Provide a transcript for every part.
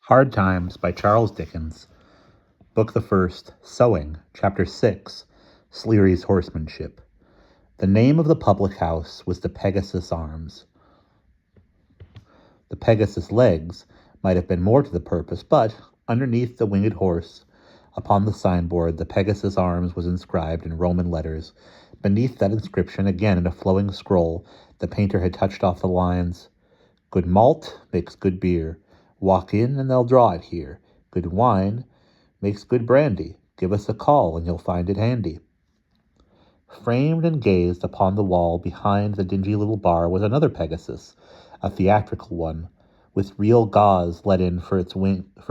Hard Times by Charles Dickens. Book the First, Sowing, Chapter 6, Sleary's Horsemanship. The name of the public house was the Pegasus Arms. The Pegasus legs might have been more to the purpose, but underneath the winged horse, upon the signboard, the Pegasus Arms was inscribed in Roman letters. Beneath that inscription, again in a flowing scroll, the painter had touched off the lines, "Good malt makes good beer. Walk in and they'll draw it here. Good wine makes good brandy. Give us a call and you'll find it handy." Framed and gazed upon the wall behind the dingy little bar was another Pegasus, a theatrical one, with real gauze let in for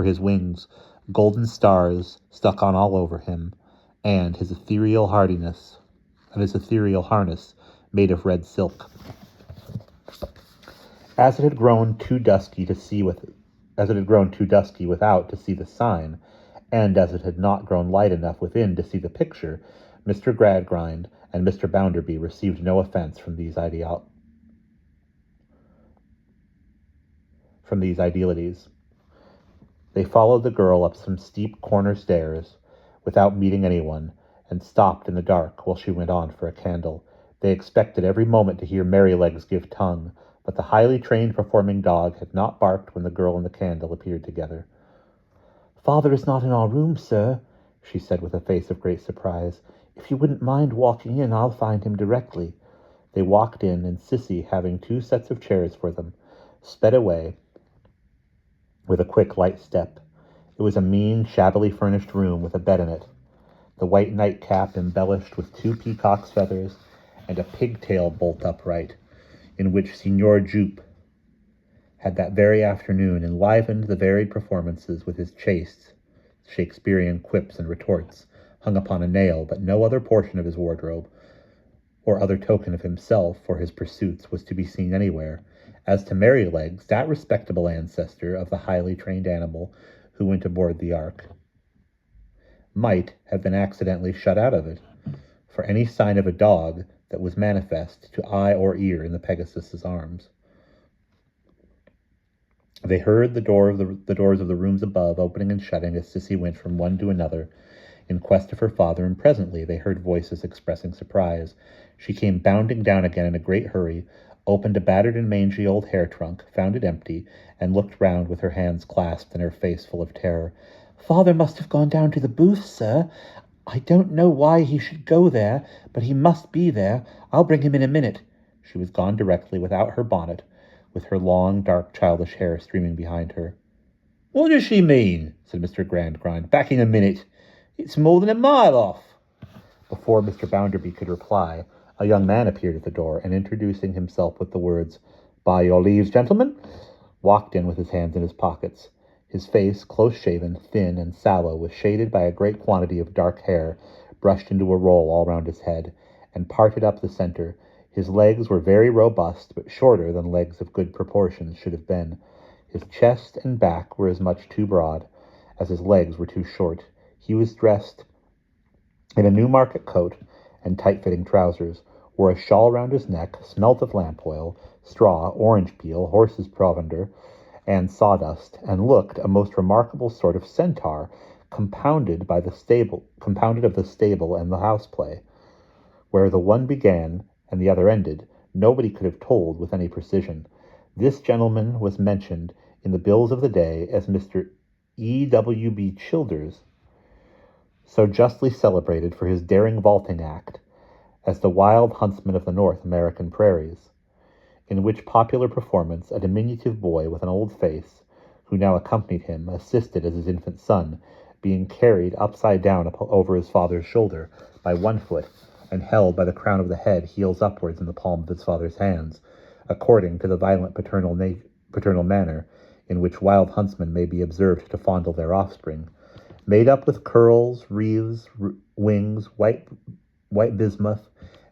his wings, golden stars stuck on all over him, and his ethereal harness made of red silk. As it had grown too dusky without to see the sign, and as it had not grown light enough within to see the picture, Mr. Gradgrind and Mr. Bounderby received no offense from these idealities. They followed the girl up some steep corner stairs without meeting anyone, and stopped in the dark while she went on for a candle. They expected every moment to hear Merrylegs give tongue, but the highly trained performing dog had not barked when the girl and the candle appeared together. "Father is not in our room, sir," she said with a face of great surprise. "If you wouldn't mind walking in, I'll find him directly." They walked in, and Sissy, having 2 sets of chairs for them, sped away with a quick, light step. It was a mean, shabbily furnished room with a bed in it, the white nightcap embellished with 2 peacock's feathers, and a pigtail bolt upright, in which Signor Jupe had that very afternoon enlivened the varied performances with his chaste Shakespearean quips and retorts, hung upon a nail, but no other portion of his wardrobe, or other token of himself or his pursuits, was to be seen anywhere. As to Merrylegs, that respectable ancestor of the highly trained animal who went aboard the ark might have been accidentally shut out of it, for any sign of a dog that was manifest to eye or ear in the Pegasus's arms. They heard the doors of the rooms above opening and shutting as Sissy went from one to another in quest of her father, and presently they heard voices expressing surprise. She came bounding down again in a great hurry, opened a battered and mangy old hair-trunk, found it empty, and looked round with her hands clasped and her face full of terror. "Father must have gone down to the booth, sir. I don't know why he should go there, but he must be there. I'll bring him in a minute." She was gone directly, without her bonnet, with her long, dark, childish hair streaming behind her. "What does she mean?" said Mr. Gradgrind. "Back in a minute. It's more than a mile off." Before Mr. Bounderby could reply, a young man appeared at the door, and introducing himself with the words, "By your leaves, gentlemen," walked in with his hands in his pockets. His face, close-shaven, thin, and sallow, was shaded by a great quantity of dark hair, brushed into a roll all round his head, and parted up the center. His legs were very robust, but shorter than legs of good proportions should have been. His chest and back were as much too broad as his legs were too short. He was dressed in a Newmarket coat and tight-fitting trousers, wore a shawl round his neck, smelt of lamp oil, straw, orange peel, horse's provender, and sawdust, and looked a most remarkable sort of centaur, compounded of the stable and the house-play. Where the one began and the other ended, nobody could have told with any precision. This gentleman was mentioned in the bills of the day as Mr. E.W.B. Childers, so justly celebrated for his daring vaulting act as the wild huntsman of the North American prairies, in which popular performance a diminutive boy with an old face, who now accompanied him, assisted as his infant son, being carried upside down over his father's shoulder by one foot, and held by the crown of the head heels upwards in the palm of his father's hands, according to the violent paternal manner in which wild huntsmen may be observed to fondle their offspring, made up with curls, wreaths, wings, white bismuth,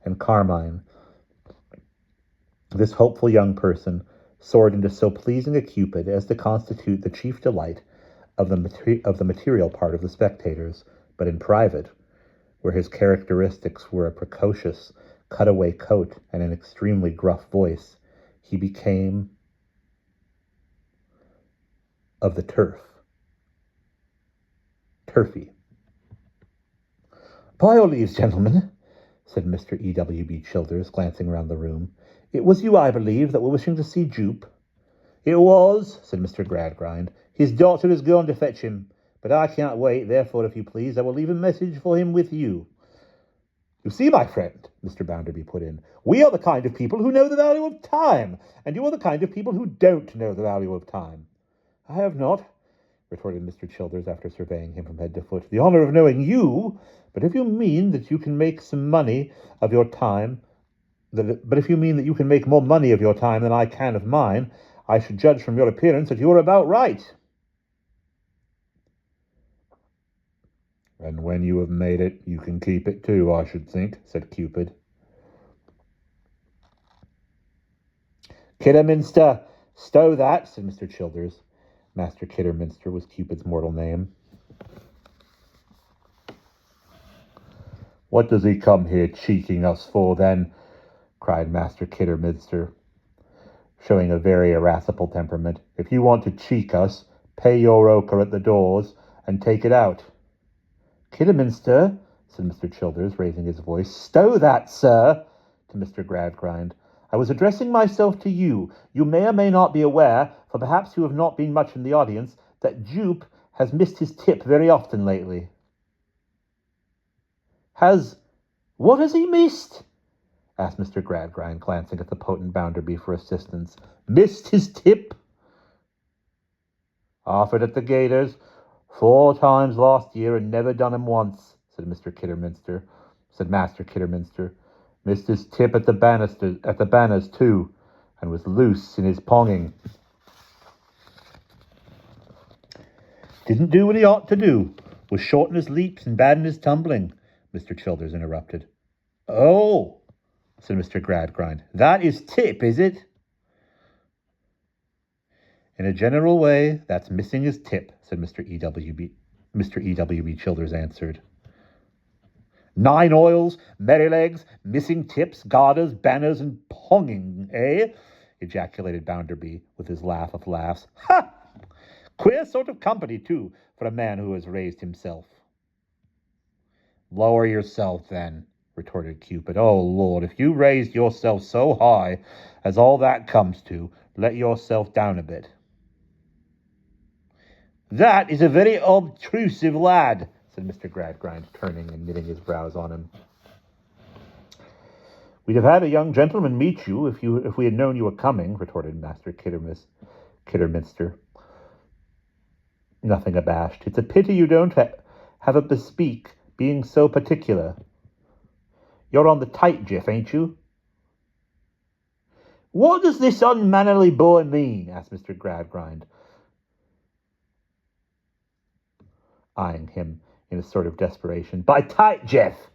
and carmine. This hopeful young person soared into so pleasing a cupid as to constitute the chief delight of the material part of the spectators, but in private, where his characteristics were a precocious, cut-away coat and an extremely gruff voice, he became of the turf. turfy. "By your leaves, gentlemen," said Mr. E.W.B. Childers, glancing round the room. "It was you, I believe, that were wishing to see Jupe." "It was," said Mr. Gradgrind. "His daughter has gone to fetch him, but I can't wait, therefore, if you please, I will leave a message for him with you." "You see, my friend," Mr. Bounderby put in, "we are the kind of people who know the value of time, and you are the kind of people who don't know the value of time." "I have not," retorted Mr. Childers, after surveying him from head to foot, "the honour of knowing you, but if you mean that you can make some money of your time, but if you mean that you can make more money of your time than I can of mine, I should judge from your appearance that you are about right." "And when you have made it, you can keep it too, I should think," said Cupid. "Kidderminster, stow that," said Mr. Childers. Master Kidderminster was Cupid's mortal name. "What does he come here cheeking us for, then?" cried Master Kidderminster, showing a very irascible temperament. "If you want to cheek us, pay your ochre at the doors and take it out." "Kidderminster," said Mr. Childers, raising his voice, "stow that, sir," to Mr. Gradgrind. "I was addressing myself to you. You may or may not be aware, for perhaps you have not been much in the audience, that Jupe has missed his tip very often lately." What has he missed?" asked Mr. Gradgrind, glancing at the potent Bounderby for assistance. "Missed his tip?" "Offered at the Gators 4 times last year and never done him once," said Master Kidderminster. "Missed his tip at the banners too, and was loose in his ponging." "Didn't do what he ought to do. Was short in his leaps and bad in his tumbling," Mr. Childers interrupted. "Oh," said Mr. Gradgrind, "that is tip, is it?" "In a general way, that's missing his tip," said Mr. E.W.B. Childers answered. "9 oils, Merrylegs, missing tips, garters, banners, and ponging, eh?" ejaculated Bounderby, with his laugh of laughs. "Ha! Queer sort of company, too, for a man who has raised himself." "Lower yourself, then," retorted Cupid. "Oh, Lord, if you raised yourself so high as all that comes to, let yourself down a bit." "That is a very obtrusive lad," said Mr. Gradgrind, turning and knitting his brows on him. "We'd have had a young gentleman meet you if we had known you were coming," retorted Master Kidderminster, nothing abashed. "It's a pity you don't have a bespeak, being so particular. You're on the tight, Jiff, ain't you?" "What does this unmannerly boy mean?" asked Mr. Gradgrind, eyeing him in a sort of desperation. "By tight, Jeff?"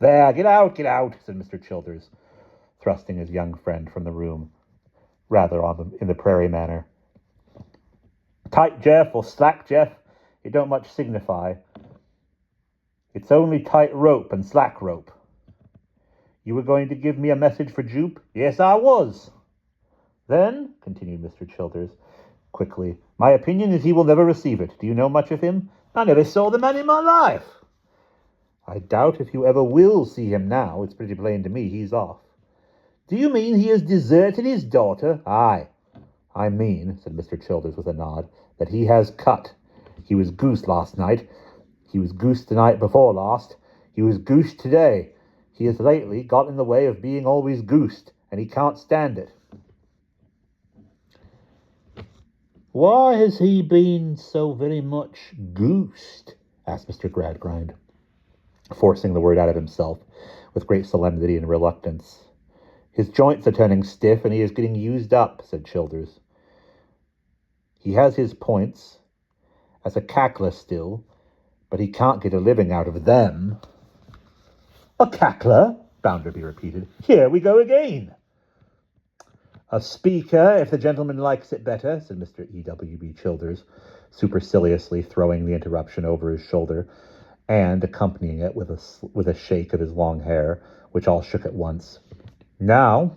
"There, get out, said Mr. Childers, thrusting his young friend from the room, rather in the prairie manner. "Tight, Jeff, or slack, Jeff, it don't much signify. It's only tight rope and slack rope. You were going to give me a message for Jupe?" "Yes, I was." "Then," continued Mr. Childers, quickly, "my opinion is he will never receive it. Do you know much of him?" "I never saw the man in my life." "I doubt if you ever will see him now. It's pretty plain to me he's off." "Do you mean he has deserted his daughter?" "Aye. I mean," said Mr. Childers with a nod, "that he has cut. He was goosed last night. He was goosed the night before last. He was goosed today. He has lately got in the way of being always goosed, and he can't stand it." "Why has he been so very much goosed?" asked Mr. Gradgrind, forcing the word out of himself with great solemnity and reluctance. "His joints are turning stiff, and he is getting used up," said Childers. "He has his points as a cackler still, but he can't get a living out of them." "A cackler?" Bounderby repeated. "Here we go again." "A speaker, if the gentleman likes it better," said Mr. E.W.B. Childers, superciliously throwing the interruption over his shoulder, and accompanying it with a shake of his long hair, which all shook at once. "Now,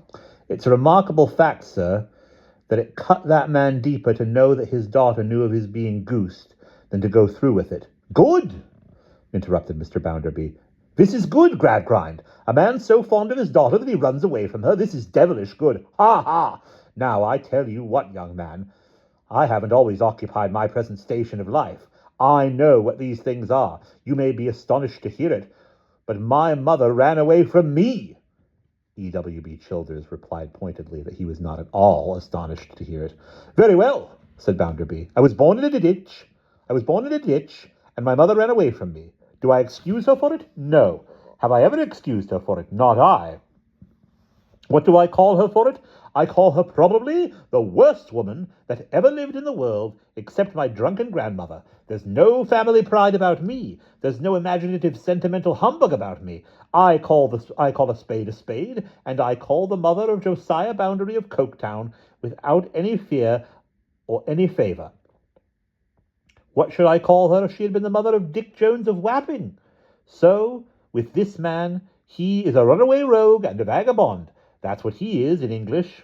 it's a remarkable fact, sir, that it cut that man deeper to know that his daughter knew of his being goosed than to go through with it. Good, interrupted Mr. Bounderby. This is good, Gradgrind. A man so fond of his daughter that he runs away from her. This is devilish good. Ha, ha! Now, I tell you what, young man, I haven't always occupied my present station of life. I know what these things are. You may be astonished to hear it, but my mother ran away from me. E.W.B. Childers replied pointedly that he was not at all astonished to hear it. Very well, said Bounderby. I was born in a ditch, and my mother ran away from me. Do I excuse her for it? No. Have I ever excused her for it? Not I. What do I call her for it? I call her probably the worst woman that ever lived in the world, except my drunken grandmother. There's no family pride about me. There's no imaginative, sentimental humbug about me. I call a spade, and I call the mother of Josiah Boundary of Coketown without any fear or any favour. What should I call her if she had been the mother of Dick Jones of Wapping? So, with this man, he is a runaway rogue and a vagabond. That's what he is in English.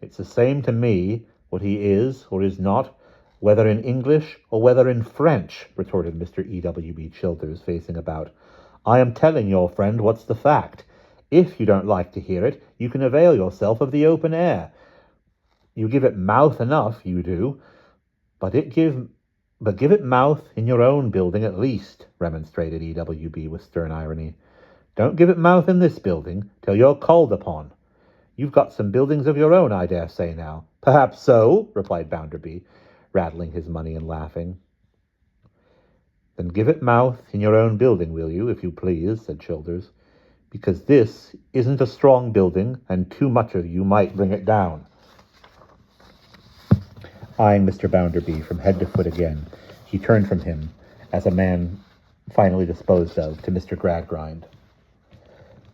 It's the same to me what he is or is not, whether in English or whether in French, retorted Mr. E.W.B. Childers, facing about. I am telling your friend what's the fact. If you don't like to hear it, you can avail yourself of the open air. You give it mouth enough, you do, but give it mouth in your own building at least, remonstrated E.W.B. with stern irony. Don't give it mouth in this building till you're called upon. You've got some buildings of your own, I dare say, now. Perhaps so, replied Bounderby, rattling his money and laughing. Then give it mouth in your own building, will you, if you please, said Childers, because this isn't a strong building, and too much of you might bring it down. Eyeing Mr. Bounderby from head to foot again, he turned from him, as a man finally disposed of, to Mr. Gradgrind.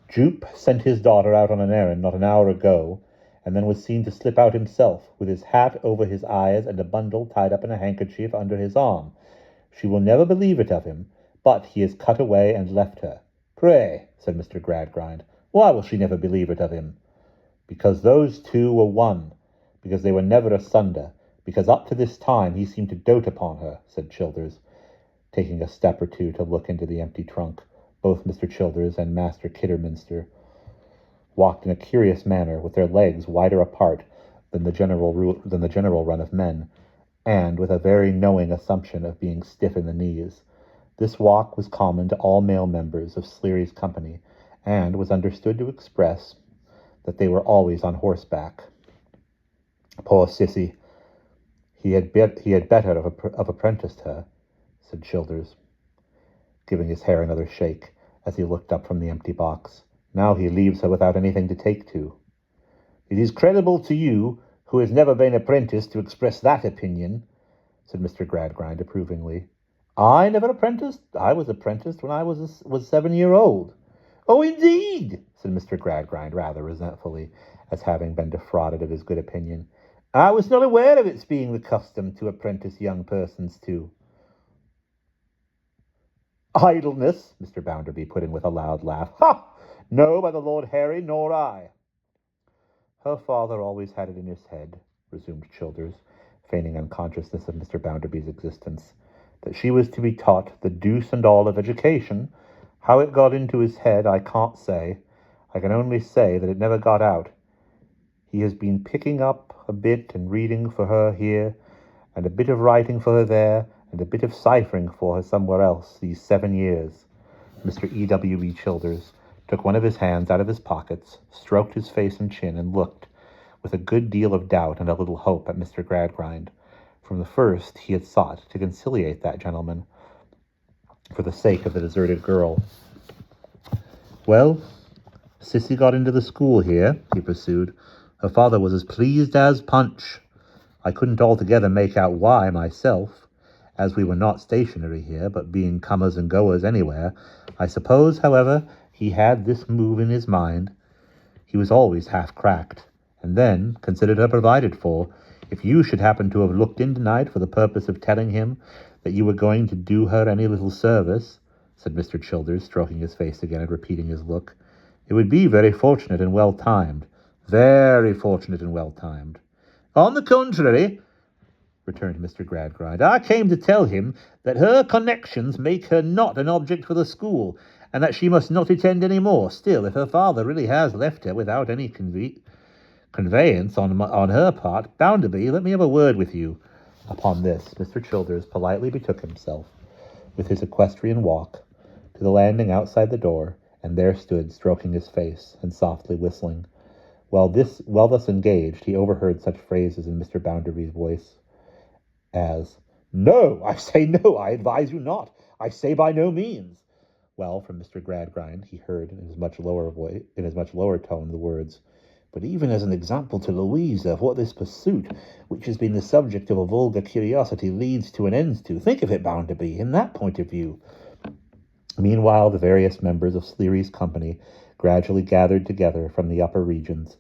Jupe sent his daughter out on an errand not an hour ago, and then was seen to slip out himself, with his hat over his eyes and a bundle tied up in a handkerchief under his arm. She will never believe it of him, but he has cut away and left her. Pray, said Mr. Gradgrind, why will she never believe it of him? Because those two were one, because they were never asunder, because up to this time he seemed to dote upon her, said Childers, taking a step or two to look into the empty trunk. Both Mr. Childers and Master Kidderminster walked in a curious manner, with their legs wider apart than the general run of men, and with a very knowing assumption of being stiff in the knees. This walk was common to all male members of Sleary's company, and was understood to express that they were always on horseback. Poor Sissy, he had better have apprenticed her, said Childers, giving his hair another shake as he looked up from the empty box. Now he leaves her without anything to take to. It is credible to you, who has never been apprenticed, to express that opinion, said Mr. Gradgrind approvingly. I never apprenticed? I was apprenticed when I was 7-year-old. Oh, indeed, said Mr. Gradgrind rather resentfully, as having been defrauded of his good opinion. I was not aware of its being the custom to apprentice young persons to idleness, Mr. Bounderby put in with a loud laugh. Ha! No, by the Lord Harry, nor I. Her father always had it in his head, resumed Childers, feigning unconsciousness of Mr. Bounderby's existence, that she was to be taught the deuce and all of education. How it got into his head, I can't say. I can only say that it never got out. He has been picking up a bit and reading for her here, and a bit of writing for her there, and a bit of ciphering for her somewhere else these 7 years. Mr. E.W.B. Childers took one of his hands out of his pockets, stroked his face and chin, and looked, with a good deal of doubt and a little hope, at Mr. Gradgrind. From the first he had sought to conciliate that gentleman, for the sake of the deserted girl. Well, Sissy got into the school here, he pursued. Her father was as pleased as Punch. I couldn't altogether make out why myself, as we were not stationary here, but being comers and goers anywhere. I suppose, however, he had this move in his mind. He was always half-cracked. And then, considered her provided for. If you should happen to have looked in tonight for the purpose of telling him that you were going to do her any little service, said Mr. Childers, stroking his face again and repeating his look, it would be very fortunate and well-timed. Very fortunate and well-timed. On the contrary, returned Mr. Gradgrind, I came to tell him that her connections make her not an object for the school, and that she must not attend any more. Still, if her father really has left her without any conveyance on her part, Bounderby, let me have a word with you. Upon this, Mr. Childers politely betook himself, with his equestrian walk, to the landing outside the door, and there stood, stroking his face, and softly whistling. While thus engaged, he overheard such phrases in Mr. Bounderby's voice as, "No, I say no, I advise you not. I say by no means." While from Mr. Gradgrind he heard in his much lower tone the words, "But even as an example to Louisa of what this pursuit, which has been the subject of a vulgar curiosity, leads to an end to. Think of it, Bounderby, in that point of view." Meanwhile, the various members of Sleary's company gradually gathered together from the upper regions,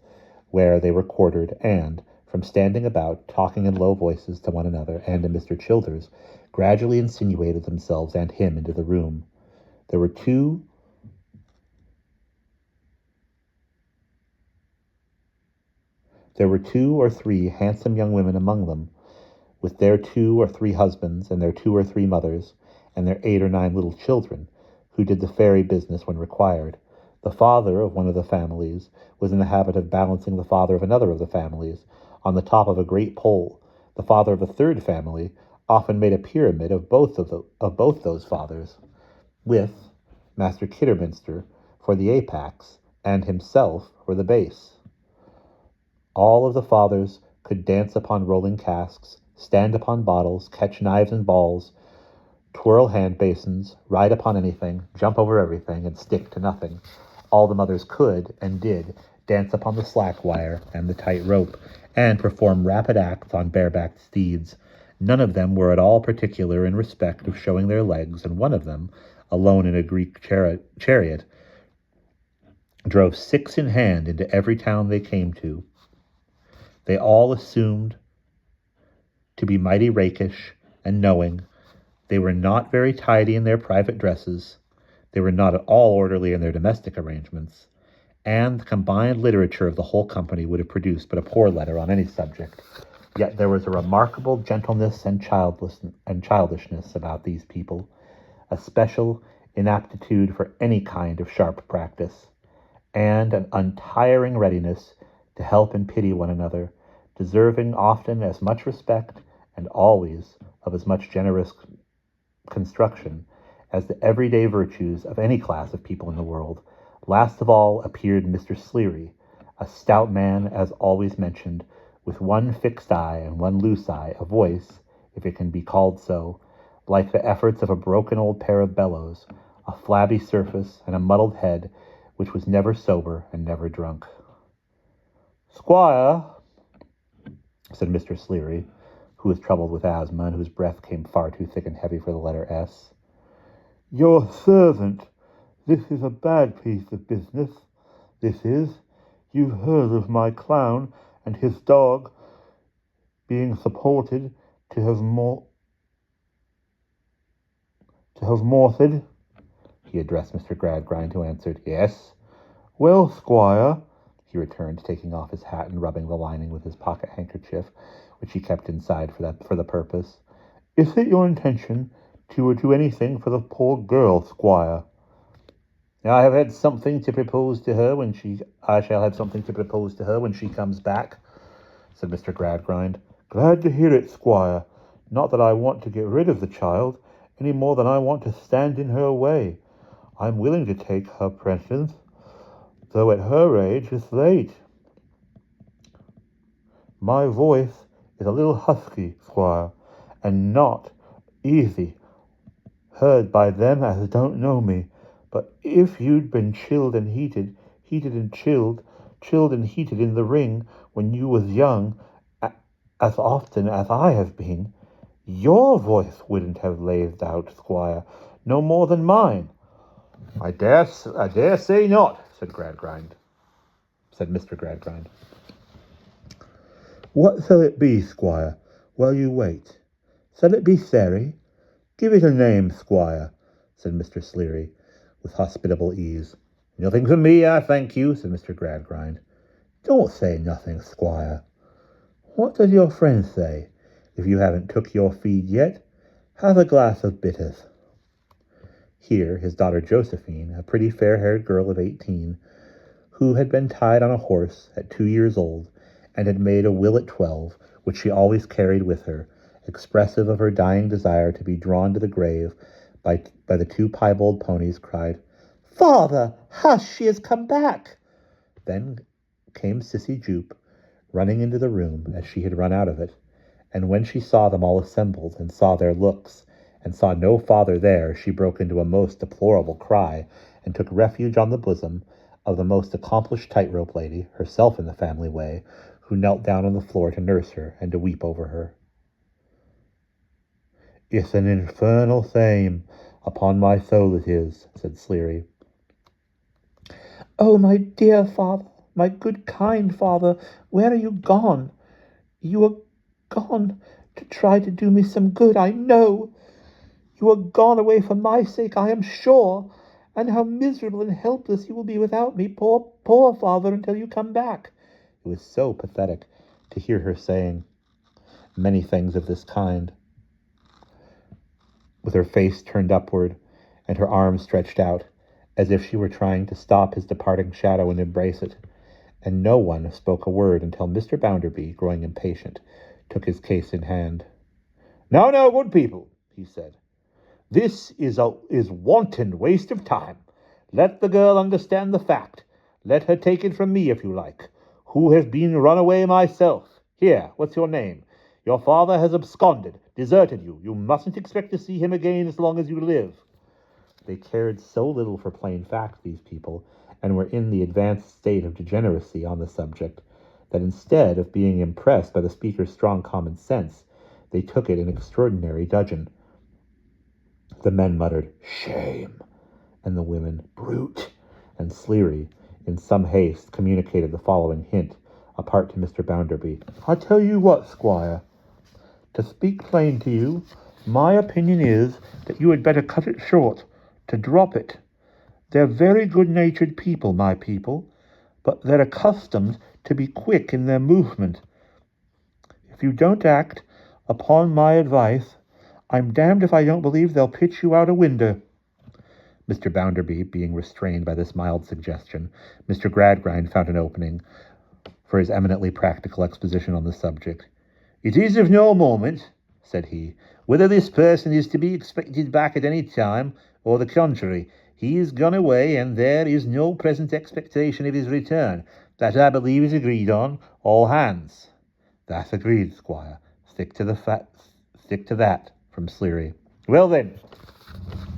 where they were quartered, and, from standing about, talking in low voices to one another and to Mr. Childers, gradually insinuated themselves and him into the room. There were two or three handsome young women among them, with their 2 or 3 husbands and their 2 or 3 mothers, and their 8 or 9 little children, who did the fairy business when required. The father of one of the families was in the habit of balancing the father of another of the families on the top of a great pole. The father of a third family often made a pyramid of both those fathers, with Master Kidderminster for the apex and himself for the base. All of the fathers could dance upon rolling casks, stand upon bottles, catch knives and balls, twirl hand basins, ride upon anything, jump over everything, and stick to nothing. All the mothers could, and did, dance upon the slack wire and the tight rope, and perform rapid acts on barebacked steeds. None of them were at all particular in respect of showing their legs, and one of them, alone in a Greek chariot, drove 6 in hand into every town they came to. They all assumed to be mighty rakish and knowing. They were not very tidy in their private dresses. They were not at all orderly in their domestic arrangements. And the combined literature of the whole company would have produced but a poor letter on any subject. Yet there was a remarkable gentleness and childishness about these people, a special inaptitude for any kind of sharp practice, and an untiring readiness to help and pity one another, deserving often as much respect and always of as much generous construction as the everyday virtues of any class of people in the world. Last of all appeared Mr. Sleary, a stout man, as always mentioned, with one fixed eye and one loose eye, a voice, if it can be called so, like the efforts of a broken old pair of bellows, a flabby surface, and a muddled head, which was never sober and never drunk. "Squire," said Mr. Sleary, who was troubled with asthma and whose breath came far too thick and heavy for the letter S. "Your servant. This is a bad piece of business. This is. You've heard of my clown and his dog being supported to have morted." He addressed Mr. Gradgrind, who answered, "Yes." "Well, Squire," he returned, taking off his hat and rubbing the lining with his pocket handkerchief, which he kept inside for the purpose, "is it your intention to do anything for the poor girl, Squire?" "I have had something to propose to her when I shall have something to propose to her when she comes back," said Mr. Gradgrind. "Glad to hear it, Squire. Not that I want to get rid of the child, any more than I want to stand in her way. I'm willing to take her presence, though at her age it's late. My voice is a little husky, Squire, and not easy heard by them as don't know me. But if you'd been chilled and heated and chilled and heated in the ring when you was young, as often as I have been, your voice wouldn't have laved out, Squire, no more than mine." I dare say not," said Mr. Gradgrind. "What shall it be, Squire, while you wait? Shall it be Sary? Give it a name, Squire," said Mr. Sleary, with hospitable ease. "Nothing for me, I thank you," said Mr. Gradgrind. Don't say nothing, squire. What does your friend say? If you haven't took your feed yet, have a glass of bitters. Here his daughter Josephine, a pretty fair-haired girl of 18, who had been tied on a horse at 2 years old, and had made a will at 12, which she always carried with her, expressive of her dying desire to be drawn to the grave by the two piebald ponies, cried, "Father, hush, she has come back!" Then came Sissy Jupe, running into the room as she had run out of it, and when she saw them all assembled, and saw their looks, and saw no father there, she broke into a most deplorable cry, and took refuge on the bosom of the most accomplished tightrope lady, herself in the family way, who knelt down on the floor to nurse her and to weep over her. "It's an infernal shame, upon my soul it is," said Sleary. "Oh, my dear father, my good kind father, where are you gone? You are gone to try to do me some good, I know. You are gone away for my sake, I am sure. And how miserable and helpless you will be without me, poor, poor father, until you come back." It was so pathetic to hear her saying many things of this kind, with her face turned upward and her arms stretched out, as if she were trying to stop his departing shadow and embrace it. And no one spoke a word until Mr. Bounderby, growing impatient, took his case in hand. "Now, now, good people," he said, "this is wanton waste of time. Let the girl understand the fact. Let her take it from me, if you like, who has been run away myself. Here, what's your name? Your father has absconded, deserted you. You mustn't expect to see him again as long as you live." They cared so little for plain fact, these people, and were in the advanced state of degeneracy on the subject, that instead of being impressed by the speaker's strong common sense, they took it in extraordinary dudgeon. The men muttered, "Shame," and the women, "Brute," and Sleary, in some haste, communicated the following hint, apart to Mr. Bounderby. "I tell you what, squire, to speak plain to you, my opinion is that you had better cut it short, to drop it. They're very good-natured people, my people, but they're accustomed to be quick in their movement. If you don't act upon my advice, I'm damned if I don't believe they'll pitch you out a window." Mr. Bounderby being restrained by this mild suggestion, Mr. Gradgrind found an opening for his eminently practical exposition on the subject. "It is of no moment," said he, "whether this person is to be expected back at any time, or the contrary. He is gone away, and there is no present expectation of his return. That, I believe, is agreed on, all hands." "That's agreed, squire. Stick to that," from Sleary. "Well then,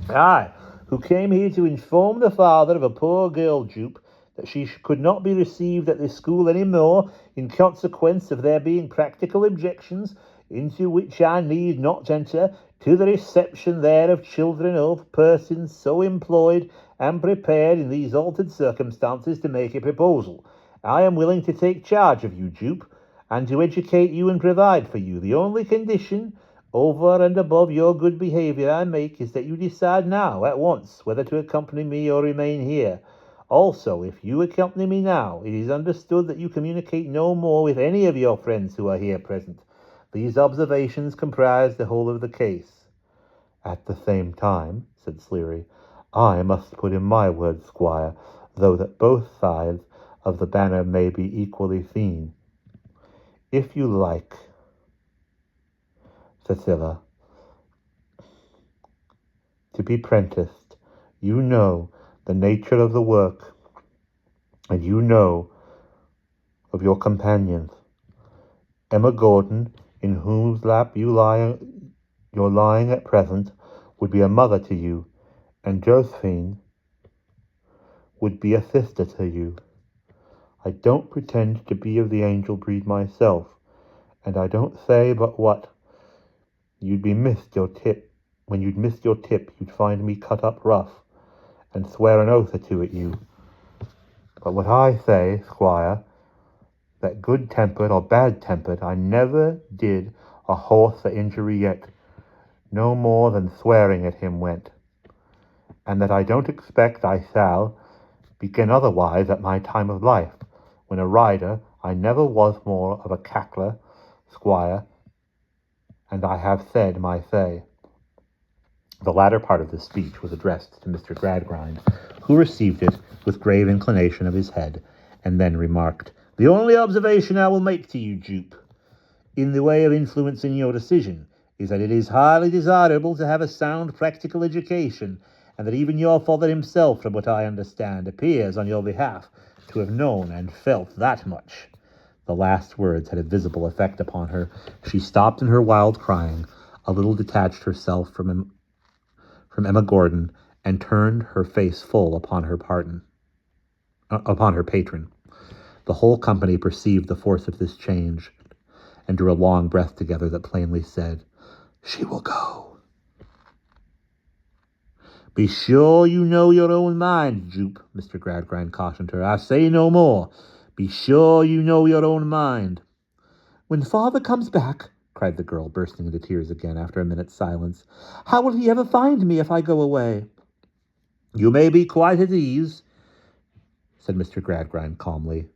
I, who came here to inform the father of a poor girl, Jupe, that she could not be received at this school any more, in consequence of there being practical objections, into which I need not enter, to the reception there of children of persons so employed and prepared in these altered circumstances to make a proposal. I am willing to take charge of you, Jupe, and to educate you and provide for you. The only condition, over and above your good behaviour, I make, is that you decide now, at once, whether to accompany me or remain here. Also, if you accompany me now, it is understood that you communicate no more with any of your friends who are here present. These observations comprise the whole of the case." "At the same time," said Sleary, "I must put in my word, squire, though that both sides of the banner may be equally seen. If you like, Cecilia, to be prenticed, you know the nature of the work, and you know of your companions. Emma Gordon, in whose lap you're lying at present, would be a mother to you, and Josephine would be a sister to you. I don't pretend to be of the angel breed myself, and I don't say but what you'd missed your tip. When you'd missed your tip, you'd find me cut up rough, and swear an oath or two at you. But what I say, squire, that good-tempered or bad-tempered, I never did a horse a injury yet, no more than swearing at him went, and that I don't expect I shall begin otherwise at my time of life, When a rider, I never was more of a cackler, squire, and I have said my say." The latter part of this speech was addressed to Mr. Gradgrind, who received it with grave inclination of his head, and then remarked, "The only observation I will make to you, Jupe, in the way of influencing your decision, is that it is highly desirable to have a sound practical education, and that even your father himself, from what I understand, appears on your behalf to have known and felt that much." The last words had a visible effect upon her. She stopped in her wild crying, a little detached herself from Emma Gordon, and turned her face full upon her patron. The whole company perceived the force of this change, and drew a long breath together that plainly said, "She will go." "Be sure you know your own mind, Jupe," Mr. Gradgrind cautioned her. "I say no more. Be sure you know your own mind." "When father comes back," cried the girl, bursting into tears again after a minute's silence, "how will he ever find me if I go away?" "You may be quite at ease," said Mr. Gradgrind calmly.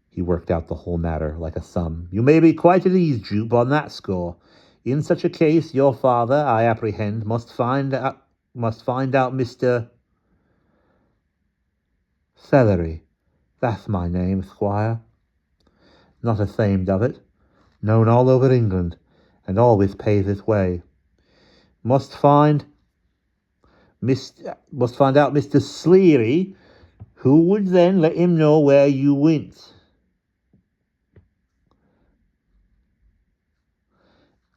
He worked out the whole matter like a sum. "You may be quite at ease, Jupe, on that score. In such a case, your father, I apprehend, must find out Mr. Sleary. That's my name, squire. Not ashamed of it. Known all over England, and always pays his way. Must find out Mr. Sleary, who would then let him know where you went.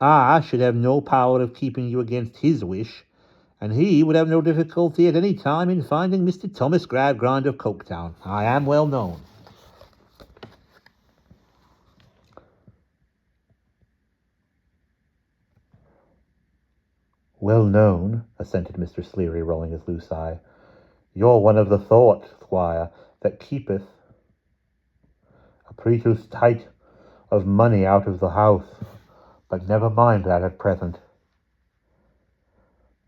I should have no power of keeping you against his wish, and he would have no difficulty at any time in finding Mr. Thomas Gradgrind of Coketown. I am well known." "Well known," assented Mr. Sleary, rolling his loose eye. "You're one of the sort, squire, that keepeth a pretty tight of money out of the house. But never mind that at present."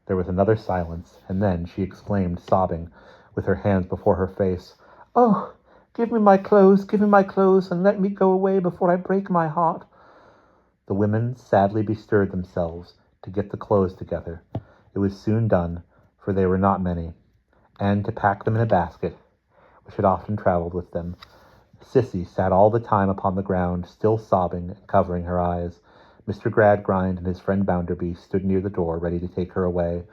There was another silence, and then she exclaimed, sobbing, with her hands before her face, "Oh, give me my clothes, and let me go away before I break my heart." The women sadly bestirred themselves to get the clothes together. It was soon done, for they were not many, and to pack them in a basket, which had often travelled with them. Sissy sat all the time upon the ground, still sobbing and covering her eyes. Mr. Gradgrind and his friend Bounderby stood near the door, ready to take her away.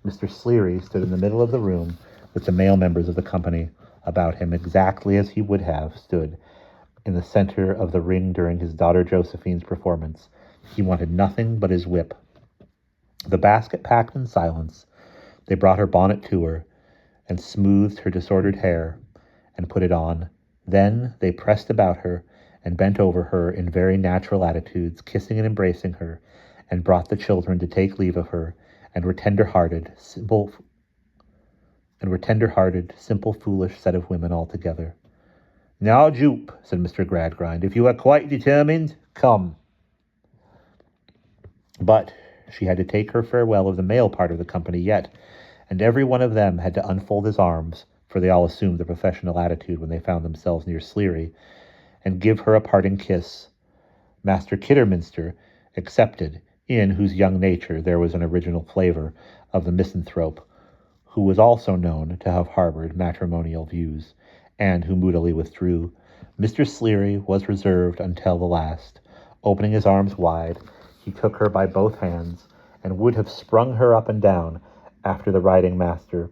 Mr. Sleary stood in the middle of the room, with the male members of the company about him, exactly as he would have stood in the center of the ring during his daughter Josephine's performance. He wanted nothing but his whip. The basket packed in silence, they brought her bonnet to her, and smoothed her disordered hair, and put it on. Then they pressed about her, and bent over her in very natural attitudes, kissing and embracing her, and brought the children to take leave of her, and were tender-hearted, simple, foolish set of women altogether. "Now, Jupe," said Mr. Gradgrind, "if you are quite determined, come." But she had to take her farewell of the male part of the company yet, and every one of them had to unfold his arms, for they all assumed the professional attitude when they found themselves near Sleary, and give her a parting kiss, Master Kidderminster excepted, in whose young nature there was an original flavour of the misanthrope, who was also known to have harboured matrimonial views, and who moodily withdrew. Mr. Sleary was reserved until the last. Opening his arms wide, he took her by both hands, and would have sprung her up and down after the riding master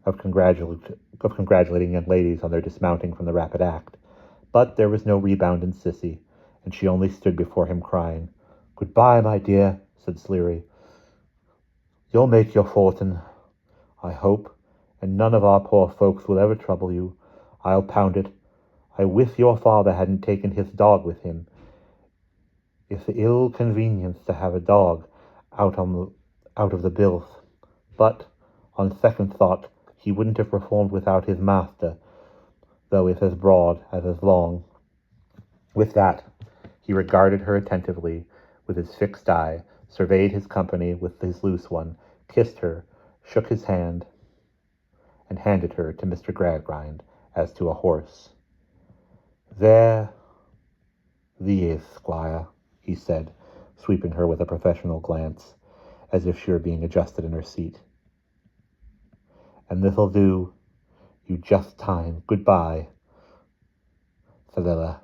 of congratulating young ladies on their dismounting from the rapid act. But there was no rebound in Sissy, and she only stood before him crying. "Goodbye, my dear," said Sleary. "You'll make your fortune, I hope, and none of our poor folks will ever trouble you. I'll pound it. I wish your father hadn't taken his dog with him. It's the ill convenience to have a dog out of the bills. But, on second thought, he wouldn't have performed without his master, though it's as broad as is long." With that, he regarded her attentively with his fixed eye, surveyed his company with his loose one, kissed her, shook his hand, and handed her to Mr. Gradgrind as to a horse. "There thee is, squire," he said, sweeping her with a professional glance, as if she were being adjusted in her seat. "And this'll do you just time. Goodbye, Thalilla."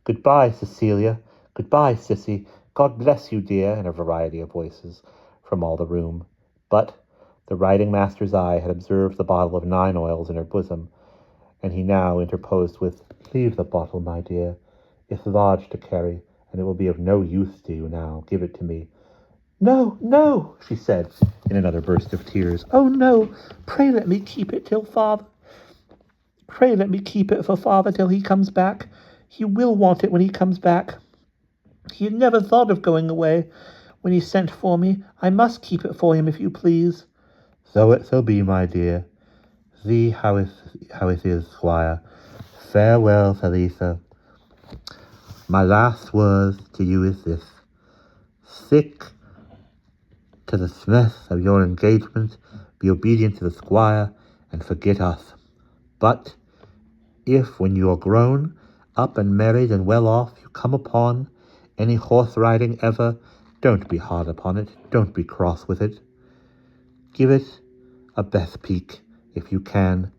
"Goodbye, Cecilia. Goodbye, Sissy. God bless you, dear," in a variety of voices from all the room. But the riding-master's eye had observed the bottle of 9 oils in her bosom, and he now interposed with, "Leave the bottle, my dear. It's large to carry, and it will be of no use to you now. Give it to me." "No, no," she said, in another burst of tears. "Oh, no, pray let me keep it till father. Pray let me keep it for father till he comes back. He will want it when he comes back. He had never thought of going away when he sent for me. I must keep it for him, if you please." "So it shall be, my dear. See how it is, squire. Farewell, Theresa. My last words to you is this. Stick to the smith of your engagement, be obedient to the squire, and forget us. But if, when you are grown up and married and well off, you come upon any horse riding ever, don't be hard upon it, don't be cross with it. Give it a best peek, if you can,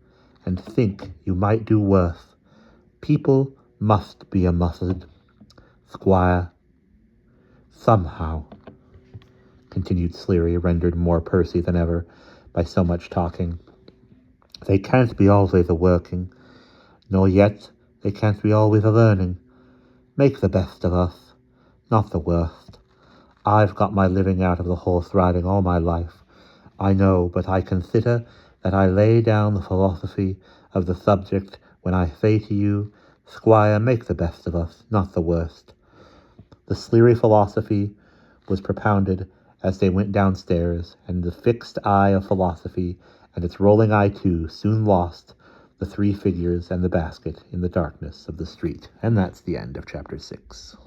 and think you might do worse. People must be a mustard, squire. Somehow," continued Sleary, rendered more pursy than ever by so much talking, "they can't be always a-working, nor yet they can't be always a-learning. Make the best of us, not the worst. I've got my living out of the horse riding all my life, I know, but I consider that I lay down the philosophy of the subject when I say to you, squire, make the best of us, not the worst." The Sleary philosophy was propounded as they went downstairs, and the fixed eye of philosophy, and its rolling eye too, soon lost the 3 figures and the basket in the darkness of the street. And that's the end of chapter 6.